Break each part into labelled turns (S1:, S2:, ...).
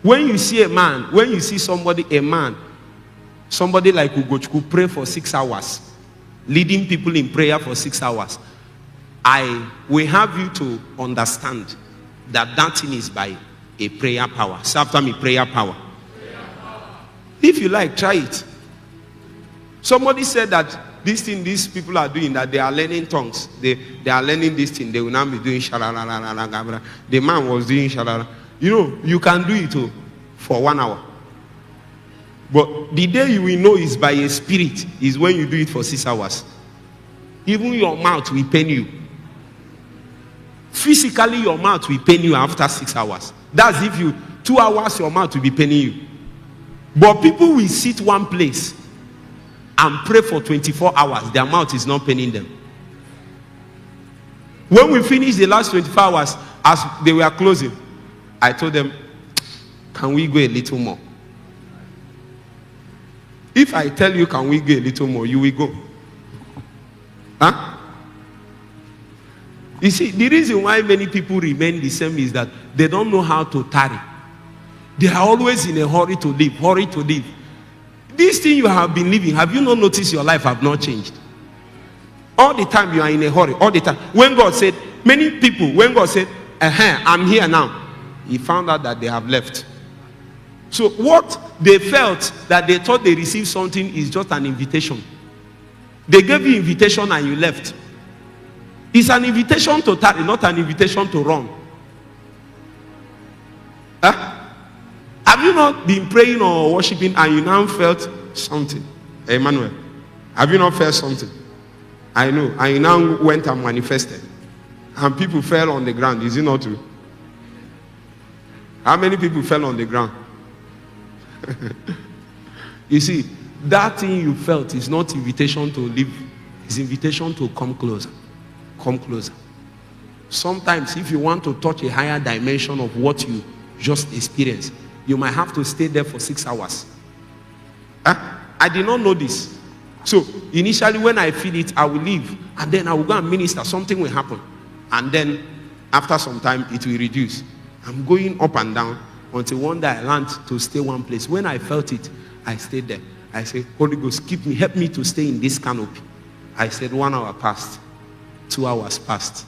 S1: When you see a man, when you see somebody, a man, somebody like Ugochukwu pray for 6 hours, leading people in prayer for 6 hours, I will have you to understand that that thing is by a prayer power. Say after me, prayer power. If you like, try it. Somebody said that this thing these people are doing, that they are learning tongues. They are learning this thing. They will now be doing shalala. The man was doing shalala. You know, you can do it for 1 hour. But the day you will know is by a spirit is when you do it for 6 hours. Even your mouth will pain you. Physically, your mouth will pain you after 6 hours. That's if you 2 hours, your mouth will be paining you. But people will sit one place and pray for 24 hours. Their mouth is not paining them. When we finished the last 24 hours, as they were closing, I told them, can we go a little more? If I tell you, can we go a little more, you will go. Huh? You see, the reason why many people remain the same is that they don't know how to tarry. They are always in a hurry to leave, hurry to leave. This thing you have been living, have you not noticed your life have not changed? All the time you are in a hurry, all the time. When God said, many people, when God said, I'm here now, he found out that they have left. So what they felt that they thought they received something is just an invitation. They gave you invitation and you left. It's an invitation to tarry, not an invitation to run. Huh? Have you not been praying or worshiping and you now felt something? Emmanuel, have you not felt something? I know. And you now went and manifested. And people fell on the ground. Is it not true? How many people fell on the ground? You see, that thing you felt is not invitation to leave. It's invitation to come closer. Come closer. Sometimes if you want to touch a higher dimension of what you just experienced, you might have to stay there for 6 hours. I did not know this. So initially when I feel it, I will leave. And then I will go and minister. Something will happen. And then after some time, it will reduce. I'm going up and down until one day I learned to stay one place. When I felt it, I stayed there. I said, Holy Ghost, keep me, help me to stay in this canopy. I said 1 hour passed. 2 hours passed.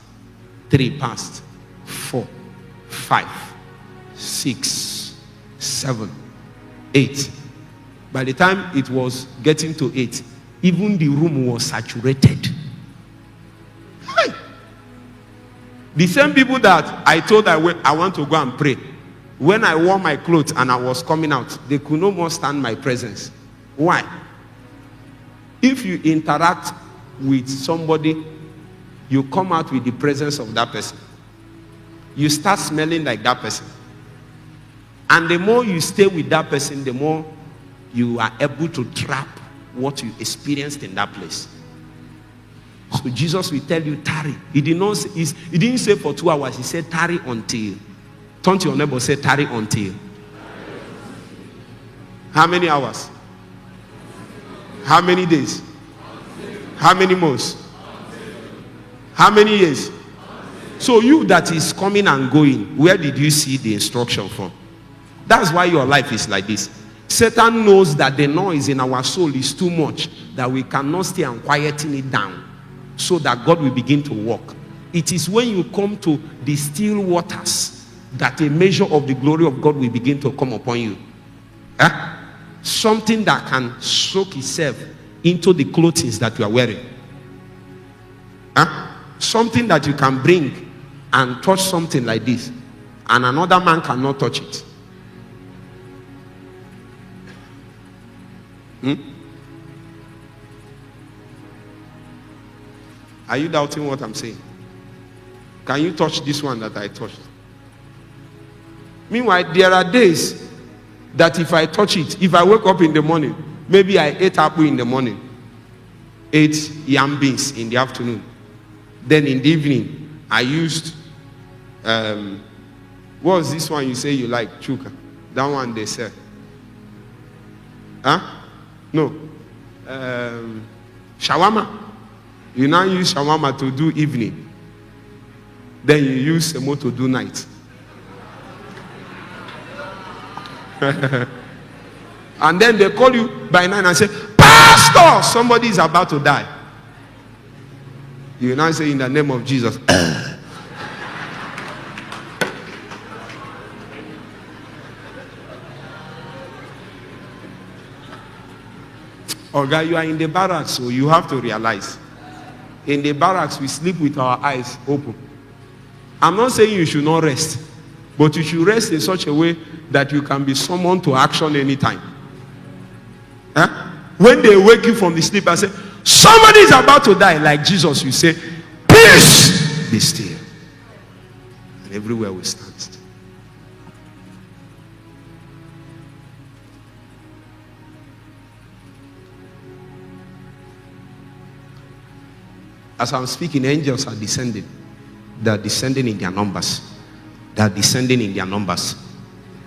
S1: 3 passed. 4, 5, 6, 7, 8. By the time it was getting to 8, even the room was saturated. Hey. The same people that I told I want to go and pray, when I wore my clothes and I was coming out, they could no more stand my presence. Why? If you interact with somebody, you come out with the presence of that person. You start smelling like that person. And the more you stay with that person, the more you are able to trap what you experienced in that place. So Jesus will tell you, tarry. He didn't say for 2 hours. He said, tarry until. Turn to your neighbor, say, tarry until. How many hours? How many days? How many months? How many years? So you that is coming and going, where did you see the instruction from? That's why your life is like this. Satan knows that the noise in our soul is too much, that we cannot stay and quieten it down, so that God will begin to work. It is when you come to the still waters that a measure of the glory of God will begin to come upon you. Something that can soak itself into the clothing that you are wearing. Something that you can bring and touch something like this, and another man cannot touch it. Are you doubting what I'm saying? Can you touch this one that I touched? Meanwhile, there are days that if I touch it, if I wake up in the morning, maybe I ate apple in the morning, ate yam beans in the afternoon, then in the evening I used what was this one you say you like? Chuka. That one they sell. No. Shawarma. You now use shawarma to do evening. Then you use semo to do night. And then they call you by 9 and say, Pastor, somebody is about to die. You now say, in the name of Jesus. Oga, you are in the barracks, so you have to realize. In the barracks, we sleep with our eyes open. I'm not saying you should not rest, but you should rest in such a way that you can be summoned to action anytime. Huh? When they wake you from the sleep and say, somebody is about to die, like Jesus, you say, peace, be still. And everywhere we stand still. As I'm speaking, angels are descending. They are descending in their numbers. They are descending in their numbers.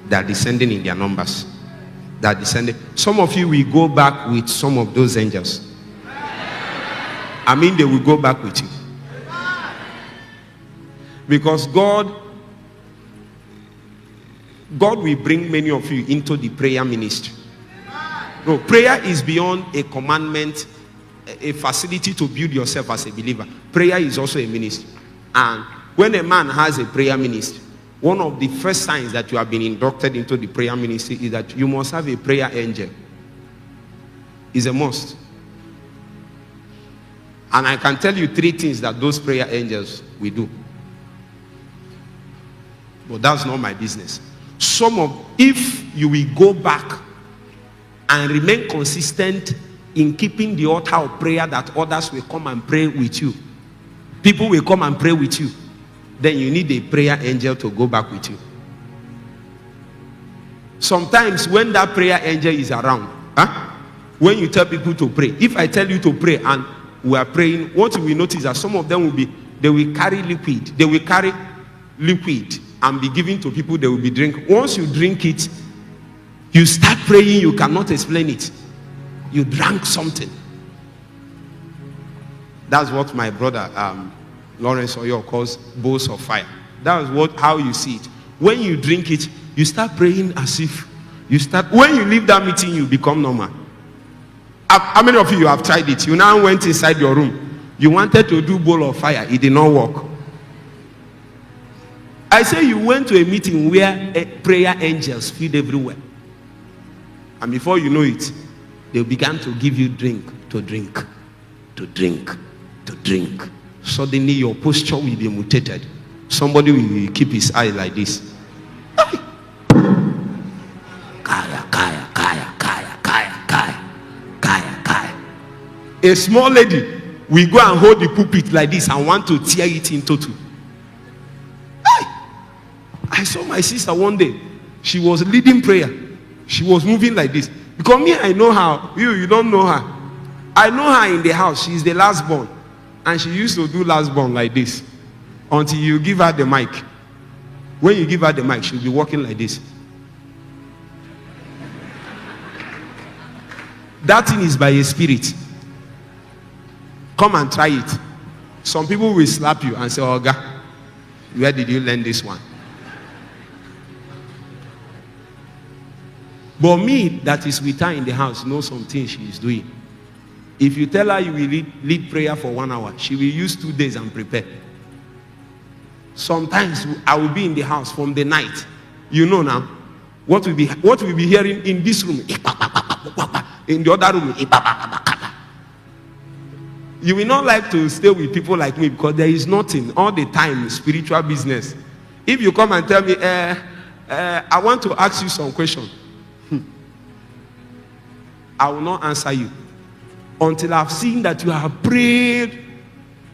S1: They are descending in their numbers. They are descending. Some of you will go back with some of those angels. I mean, they will go back with you. Because God will bring many of you into the prayer ministry. No, prayer is beyond a commandment, a facility to build yourself as a believer. Prayer is also a ministry. And when a man has a prayer ministry, one of the first signs that you have been inducted into the prayer ministry is that you must have a prayer angel. It's a must. And I can tell you 3 things that those prayer angels will do. But that's not my business. If you will go back and remain consistent in keeping the altar of prayer that others will come and pray with you. People will come and pray with you. Then you need a prayer angel to go back with you. Sometimes when that prayer angel is around, when you tell people to pray, if I tell you to pray and we are praying, what we notice that some of them they will carry liquid. They will carry liquid and be given to people. They will be drinking. Once you drink it, you start praying, you cannot explain it. You drank something. That's what my brother Lawrence Oyo calls bowls of fire. That is how you see it. When you drink it, you start praying as if when you leave that meeting, you become normal. How many of you have tried it? You now went inside your room. You wanted to do bowl of fire. It did not work. I say you went to a meeting where prayer angels filled everywhere. And before you know it, they began to give you drink. Suddenly your posture will be mutated. Somebody will keep his eye like this. Kaya. A small lady will go and hold the pulpit like this and want to tear it into two. I saw my sister one day. She was leading prayer. She was moving like this. Because me, I know her. You don't know her. I know her in the house. She's the last born. And she used to do last born like this. Until you give her the mic. When you give her the mic, she'll be walking like this. That thing is by a spirit. Come and try it. Some people will slap you and say, Oga, where did you learn this one? But me, that is with her in the house, knows something she is doing. If you tell her you will lead prayer for 1 hour, she will use 2 days and prepare. Sometimes I will be in the house from the night. You know now, what we'll be hearing in this room, in the other room. You will not like to stay with people like me because there is nothing all the time spiritual business. If you come and tell me, I want to ask you some questions. I will not answer you until I've seen that you have prayed.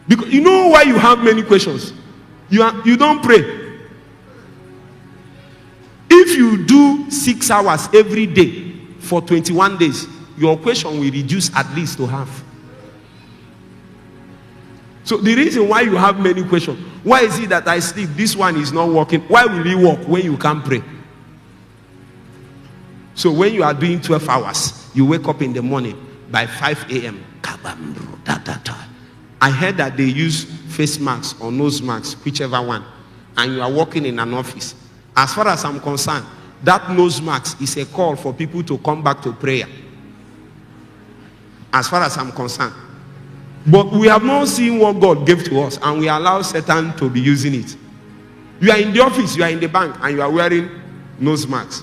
S1: Because you know why you have many questions. You don't pray. If you do 6 hours every day for 21 days, your question will reduce at least to half. So the reason why you have many questions, why is it that I sleep, this one is not working? Why will it work when you can't pray? So when you are doing 12 hours, you wake up in the morning by 5 a.m. I heard that they use face masks or nose masks, whichever one, and you are working in an office. As far as I'm concerned, that nose mask is a call for people to come back to prayer. As far as I'm concerned. But we have not seen what God gave to us, and we allow Satan to be using it. You are in the office, you are in the bank, and you are wearing nose masks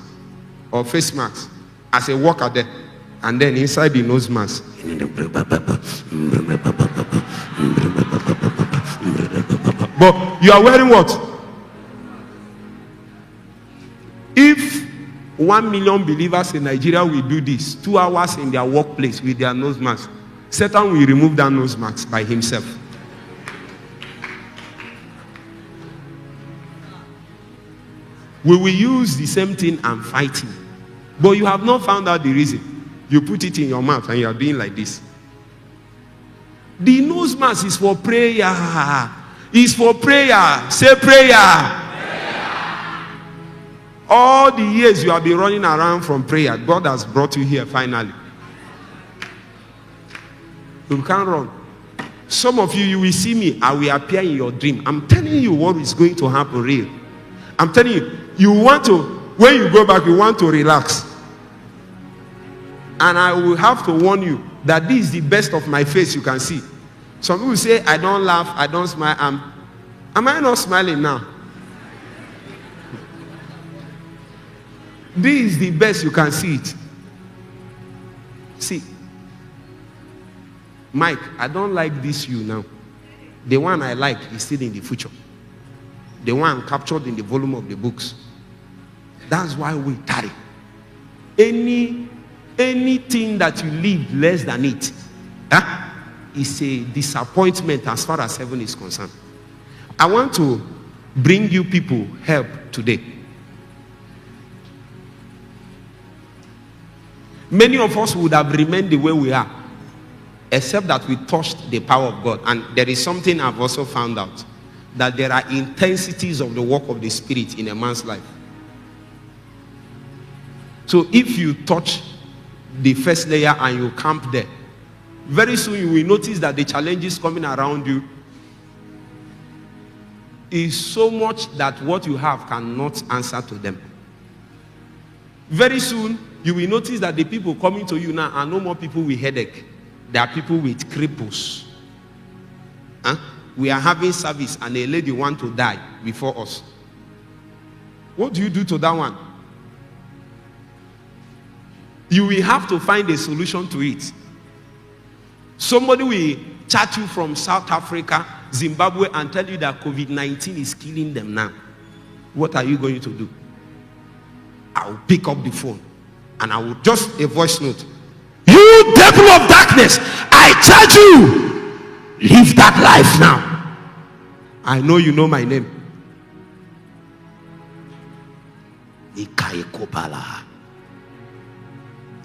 S1: or face masks as a worker there. And then inside the nose mask, but you are wearing what? If 1 million believers in Nigeria will do this 2 hours in their workplace with their nose mask, Satan will remove that nose mask by himself. We will use the same thing and fight him. But you have not found out the reason. You put it in your mouth and you are doing like this. The nose mask is for prayer. It's for prayer. Say prayer. All the years you have been running around from prayer, God has brought you here finally. You can't run. Some of you will see me, I will appear in your dream. I'm telling you what is going to happen real. I'm telling you, you want to, when you go back, you want to relax. And I will have to warn you that this is the best of my face you can see. Some people say, I don't laugh, I don't smile. Am I not smiling now? This is the best you can see it. See, Mike, I don't like this you now. The one I like is still in the future. The one captured in the volume of the books. That's why we tarry. Anything that you leave less than it is a disappointment as far as heaven is concerned. I want to bring you people help today. Many of us would have remained the way we are, except that we touched the power of God. And there is something I've also found out, that there are intensities of the work of the Spirit in a man's life. So if you touch the first layer and you camp there, very soon you will notice that the challenges coming around you is so much that what you have cannot answer to them. Very soon you will notice that the people coming to you now are no more people with headache. They are people with cripples. We are having service and a lady want to die before us. What do you do to that one? You will have to find a solution to it. Somebody will chat you from South Africa, Zimbabwe, and tell you that COVID-19 is killing them now. What are you going to do? I will pick up the phone and I will just a voice note. You devil of darkness, I charge you, live that life now. I know you know my name.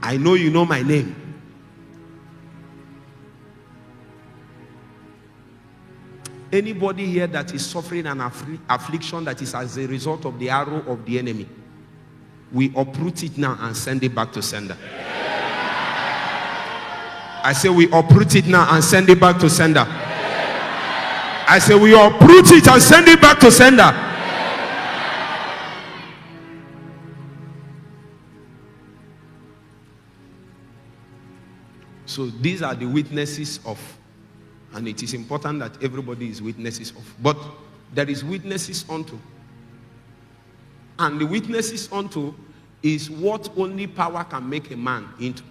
S1: I know you know my name. Anybody here that is suffering an affliction that is as a result of the arrow of the enemy, we uproot it now and send it back to sender. I say we uproot it now and send it back to sender. I say we uproot it and send it back to sender. So these are the witnesses of, and it is important that everybody is witnesses of, but there is witnesses unto. And the witnesses unto is what only power can make a man into.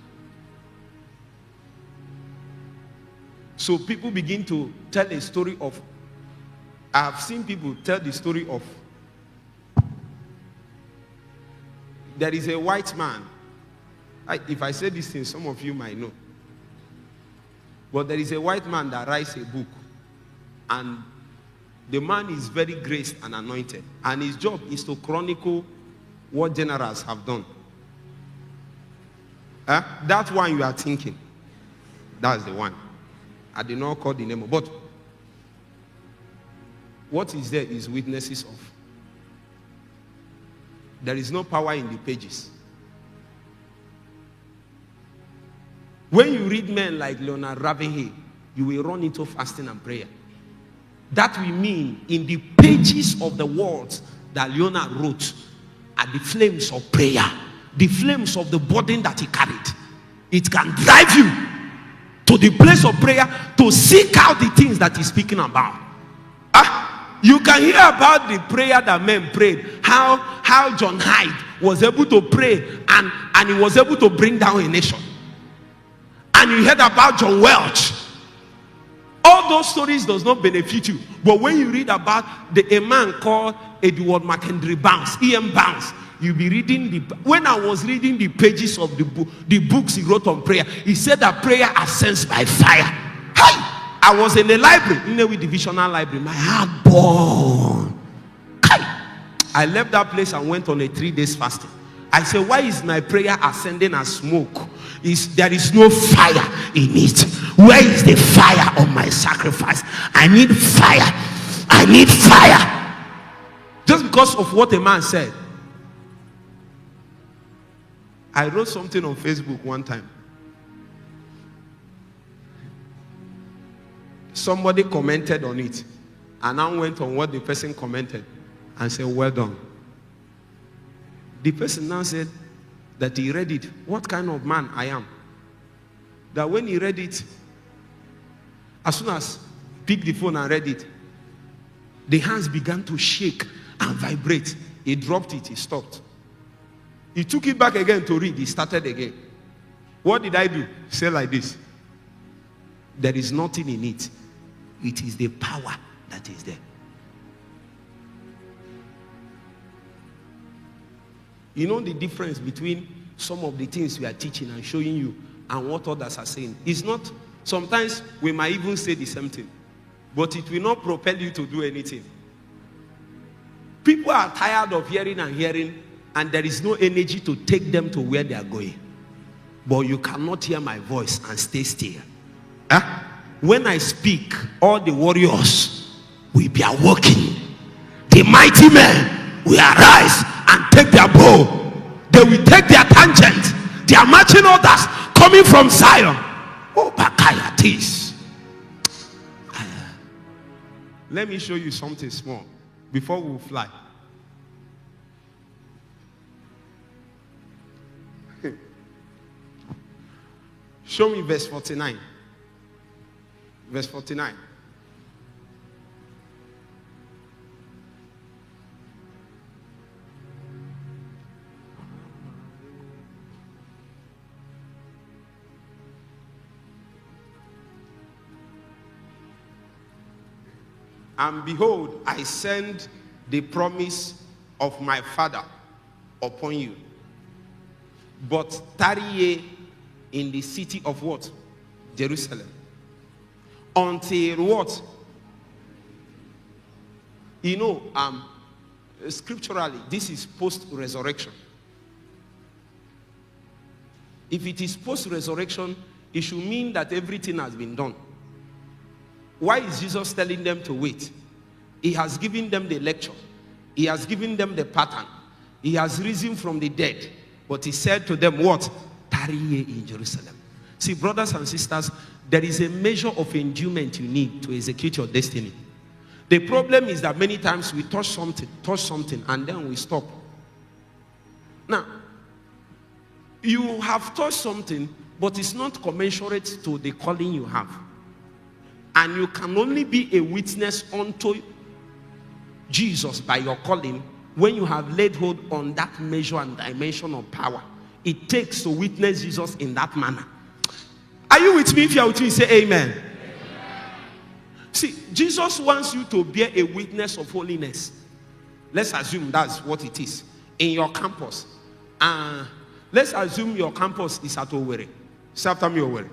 S1: So people begin to tell a story of, I've seen people tell the story of, there is a white man. If I say this thing, some of you might know. But there is a white man that writes a book. And the man is very graced and anointed. And his job is to chronicle what generals have done. That one you are thinking. That's the one. I did not call the name. But what is there is witnesses of. There is no power in the pages. When you read men like Leonard Ravenhill, you will run into fasting and prayer. That will mean in the pages of the words that Leonard wrote, are the flames of prayer, the flames of the burden that he carried. It can drive you to the place of prayer to seek out the things that he's speaking about. You can hear about the prayer that men prayed, how John Hyde was able to pray and he was able to bring down a nation. And you heard about John Welch. All those stories does not benefit you. But when you read about a man called Edward McHenry Bounce, E.M. Bounce, you'll be reading when I was reading the pages of the books he wrote on prayer, he said that prayer ascends by fire. Hey! I was in the library, Nnewi Divisional Library. My heart burned. I left that place and went on a 3 days fasting. I said, why is my prayer ascending as smoke? There is no fire in it. Where is the fire on my sacrifice? I need fire. I need fire. Just because of what a man said. I wrote something on Facebook one time. Somebody commented on it, and I went on what the person commented and said, well done. The person now said that he read it. What kind of man I am? That when he read it, as soon as picked the phone and read it, the hands began to shake and vibrate. He dropped it, he stopped. He took it back again to read, he started again. What did I do? Say like this. There is nothing in it. It is the power that is there. You know the difference between some of the things we are teaching and showing you and what others are saying. It's not, sometimes we might even say the same thing, but it will not propel you to do anything. People are tired of hearing and hearing, and there is no energy to take them to where they are going. But you cannot hear my voice and stay still. Huh? When I speak, all the warriors will be awoken. The mighty men will arise and take their bow. They will take their tangent. They are marching orders coming from Zion. Oh, Bakaya, this. Let me show you something small before we fly. Show me verse 49. Verse 49. And behold, I send the promise of my Father upon you. But tarry ye in the city of what? Jerusalem. Until what? You know, scripturally, this is post-resurrection. If it is post-resurrection, it should mean that everything has been done. Why is Jesus telling them to wait? He has given them the lecture. He has given them the pattern. He has risen from the dead. But he said to them, what? Tarry ye in Jerusalem. See, brothers and sisters, there is a measure of endurance you need to execute your destiny. The problem is that many times we touch something, and then we stop. Now, you have touched something, but it's not commensurate to the calling you have. And you can only be a witness unto Jesus by your calling when you have laid hold on that measure and dimension of power it takes to witness Jesus in that manner. Are you with me? If you are with me, say amen. Amen. See, Jesus wants you to bear a witness of holiness. Let's assume that's what it is in your campus. Let's assume your campus is at Owerri. Say after me, Owerri.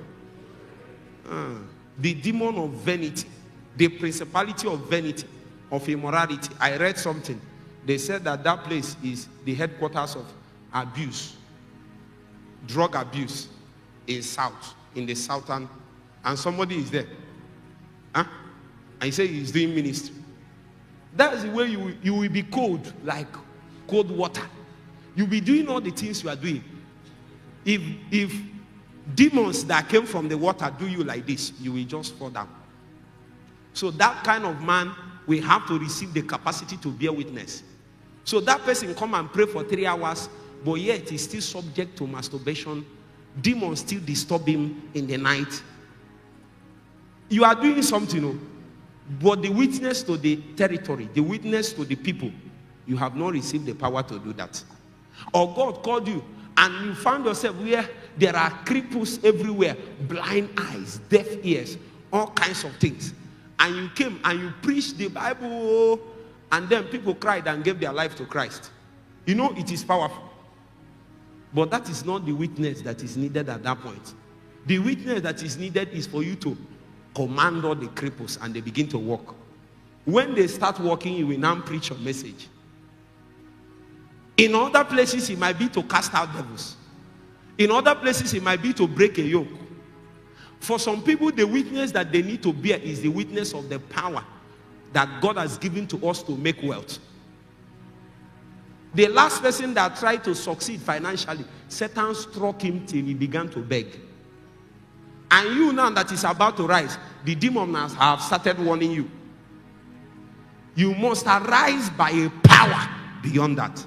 S1: The demon of vanity, the principality of vanity, of immorality. I read something. They said that that place is the headquarters of abuse, drug abuse in the southern, and somebody is there. And he said he's doing ministry. That's the way you will be cold, like cold water. You'll be doing all the things you are doing. If demons that came from the water do you like this, you will just fall down. So that kind of man will have to receive the capacity to bear witness. So that person come and pray for 3 hours, but yet he's still subject to masturbation. Demons still disturb him in the night. You are doing something, but the witness to the territory, the witness to the people, you have not received the power to do that. Or God called you and you found yourself where there are cripples everywhere, blind eyes, deaf ears, all kinds of things. And you came and you preached the Bible, and then people cried and gave their life to Christ. It is powerful. But that is not the witness that is needed at that point. The witness that is needed is for you to command all the cripples and they begin to walk. When they start walking, you will now preach your message. In other places, it might be to cast out devils. In other places, it might be to break a yoke. For some people, the witness that they need to bear is the witness of the power that God has given to us to make wealth. The last person that tried to succeed financially, Satan struck him till he began to beg. And you now that is about to rise, the demons have started warning you. You must arise by a power beyond that.